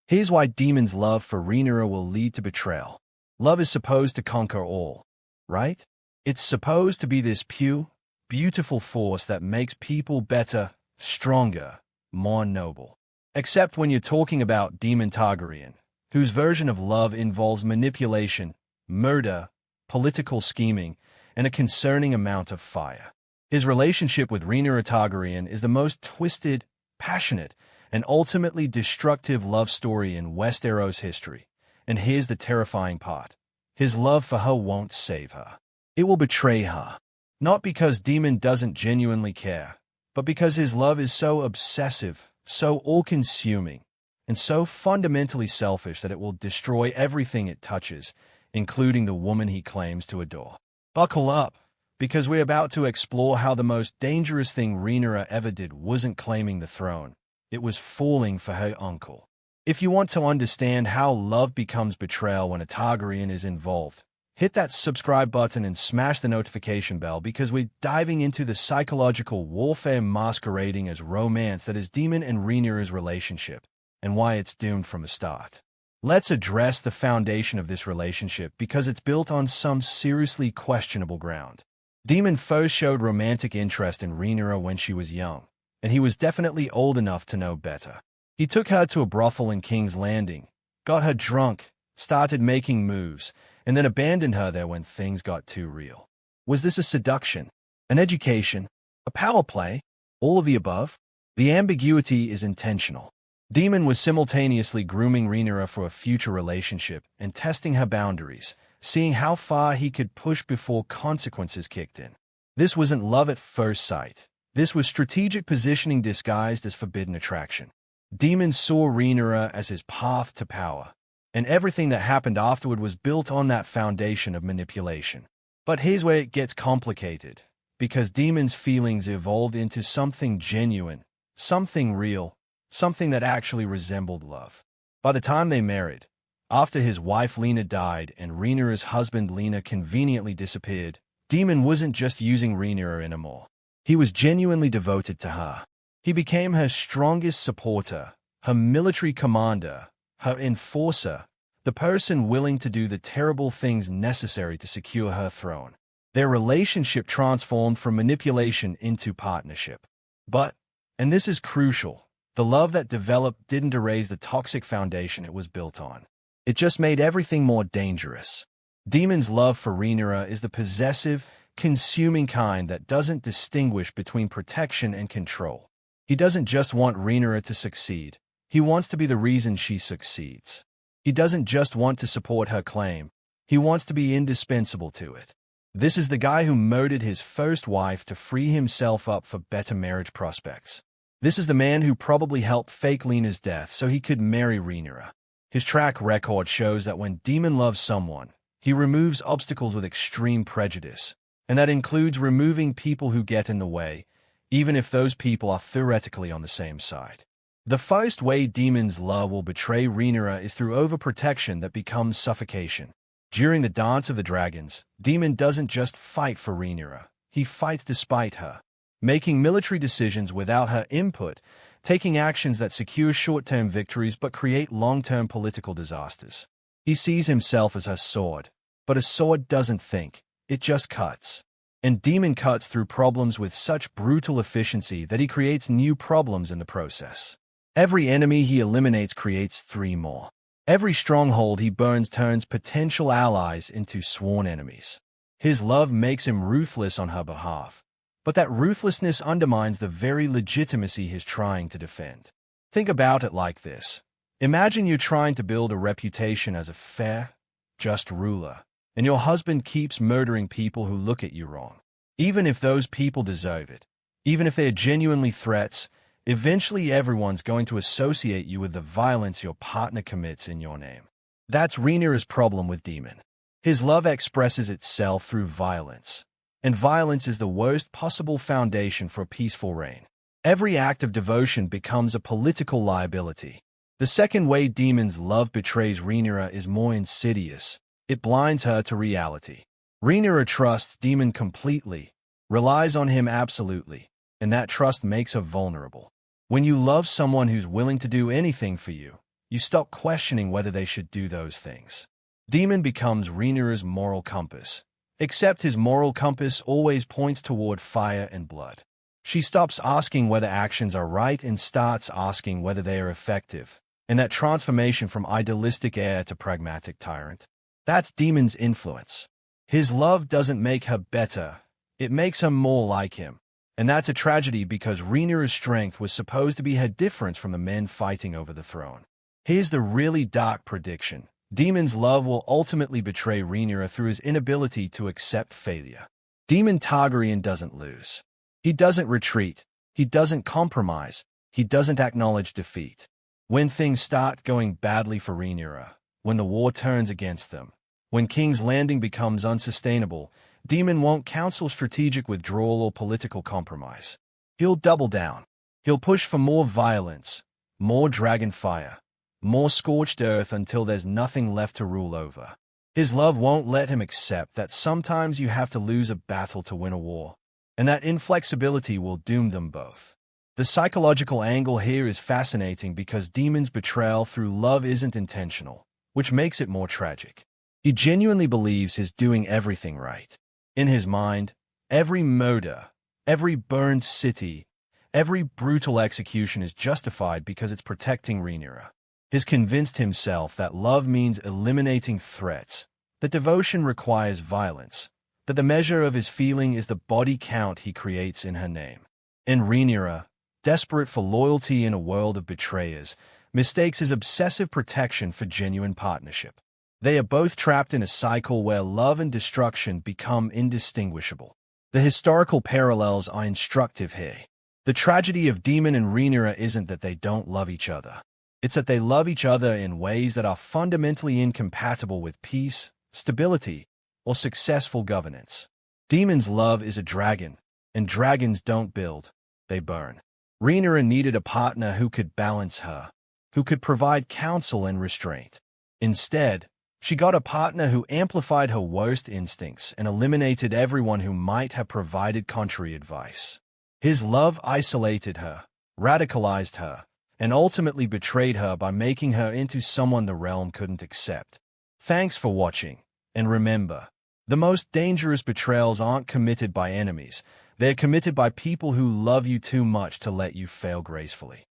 Here's why Daemon's love for Rhaenyra will lead to betrayal. Love is supposed to conquer all, right? It's supposed to be this pure, beautiful force that makes people better, stronger, more noble. Except when you're talking about Daemon Targaryen, whose version of love involves manipulation, murder, political scheming, and a concerning amount of fire. His relationship with Rhaenyra Targaryen is the most twisted, passionate, and ultimately destructive love story in Westeros history. And here's the terrifying part. His love for her won't save her. It will betray her. Not because Daemon doesn't genuinely care, but because his love is so obsessive, so all-consuming, and so fundamentally selfish that it will destroy everything it touches, including the woman he claims to adore. Buckle up, because we're about to explore how the most dangerous thing Rhaenyra ever did wasn't claiming the throne. It was falling for her uncle. If you want to understand how love becomes betrayal when a Targaryen is involved, hit that subscribe button and smash the notification bell because we're diving into the psychological warfare masquerading as romance that is Daemon and Rhaenyra's relationship, and why it's doomed from the start. Let's address the foundation of this relationship because it's built on some seriously questionable ground. Daemon first showed romantic interest in Rhaenyra when she was young, and he was definitely old enough to know better. He took her to a brothel in King's Landing, got her drunk, started making moves, and then abandoned her there when things got too real. Was this a seduction, an education, a power play, all of the above? The ambiguity is intentional. Daemon was simultaneously grooming Rhaenyra for a future relationship and testing her boundaries, seeing how far he could push before consequences kicked in. This wasn't love at first sight. This was strategic positioning disguised as forbidden attraction. Daemon saw Rhaenyra as his path to power, and everything that happened afterward was built on that foundation of manipulation. But here's where it gets complicated, because Daemon's feelings evolved into something genuine, something real, something that actually resembled love. By the time they married, after his wife Lena died and Rhaenyra's husband Lena conveniently disappeared, Daemon wasn't just using Rhaenyra anymore. He was genuinely devoted to her. He became her strongest supporter, her military commander, her enforcer, the person willing to do the terrible things necessary to secure her throne. Their relationship transformed from manipulation into partnership. But, and this is crucial, the love that developed didn't erase the toxic foundation it was built on. It just made everything more dangerous. Daemon's love for Rhaenyra is the possessive, consuming kind that doesn't distinguish between protection and control. He doesn't just want Rhaenyra to succeed. He wants to be the reason she succeeds. He doesn't just want to support her claim. He wants to be indispensable to it. This is the guy who murdered his first wife to free himself up for better marriage prospects. This is the man who probably helped fake Lena's death so he could marry Rhaenyra. His track record shows that when Daemon loves someone, he removes obstacles with extreme prejudice, and that includes removing people who get in the way, even if those people are theoretically on the same side. The first way Daemon's love will betray Rhaenyra is through overprotection that becomes suffocation. During the Dance of the Dragons, Daemon doesn't just fight for Rhaenyra, he fights despite her, making military decisions without her input, taking actions that secure short-term victories but create long-term political disasters. He sees himself as her sword, but a sword doesn't think, it just cuts. And Daemon cuts through problems with such brutal efficiency that he creates new problems in the process. Every enemy he eliminates creates 3 more. Every stronghold he burns turns potential allies into sworn enemies. His love makes him ruthless on her behalf, but that ruthlessness undermines the very legitimacy he's trying to defend. Think about it like this. Imagine you're trying to build a reputation as a fair, just ruler, and your husband keeps murdering people who look at you wrong. Even if those people deserve it, even if they're genuinely threats, eventually everyone's going to associate you with the violence your partner commits in your name. That's Rhaenyra's problem with Daemon. His love expresses itself through violence, and violence is the worst possible foundation for a peaceful reign. Every act of devotion becomes a political liability. The second way Daemon's love betrays Rhaenyra is more insidious. It blinds her to reality. Rhaenyra trusts Daemon completely, relies on him absolutely, and that trust makes her vulnerable. When you love someone who's willing to do anything for you, You stop questioning whether they should do those things. Daemon becomes Rhaenyra's moral compass, except his moral compass always points toward fire and blood. She stops asking whether actions are right and starts asking whether they are effective. And that transformation from idealistic heir to pragmatic tyrant, that's Daemon's influence. His love doesn't make her better, it makes her more like him. And that's a tragedy because Rhaenyra's strength was supposed to be her difference from the men fighting over the throne. Here's the really dark prediction. Daemon's love will ultimately betray Rhaenyra through his inability to accept failure. Daemon Targaryen doesn't lose. He doesn't retreat. He doesn't compromise. He doesn't acknowledge defeat. When things start going badly for Rhaenyra, when the war turns against them, when King's Landing becomes unsustainable, Daemon won't counsel strategic withdrawal or political compromise. He'll double down. He'll push for more violence, more dragon fire, more scorched earth until there's nothing left to rule over. His love won't let him accept that sometimes you have to lose a battle to win a war, and that inflexibility will doom them both. The psychological angle here is fascinating because Daemon's betrayal through love isn't intentional, which makes it more tragic. He genuinely believes he's doing everything right. In his mind, every murder, every burned city, every brutal execution is justified because it's protecting Rhaenyra. He's convinced himself that love means eliminating threats, that devotion requires violence, that the measure of his feeling is the body count he creates in her name. And Rhaenyra, desperate for loyalty in a world of betrayers, mistakes his obsessive protection for genuine partnership. They are both trapped in a cycle where love and destruction become indistinguishable. The historical parallels are instructive here. The tragedy of Daemon and Rhaenyra isn't that they don't love each other. It's that they love each other in ways that are fundamentally incompatible with peace, stability, or successful governance. Daemon's love is a dragon, and dragons don't build, they burn. Rhaenyra needed a partner who could balance her, who could provide counsel and restraint. Instead, she got a partner who amplified her worst instincts and eliminated everyone who might have provided contrary advice. His love isolated her, radicalized her, and ultimately betrayed her by making her into someone the realm couldn't accept. Thanks for watching, and remember, the most dangerous betrayals aren't committed by enemies, they're committed by people who love you too much to let you fail gracefully.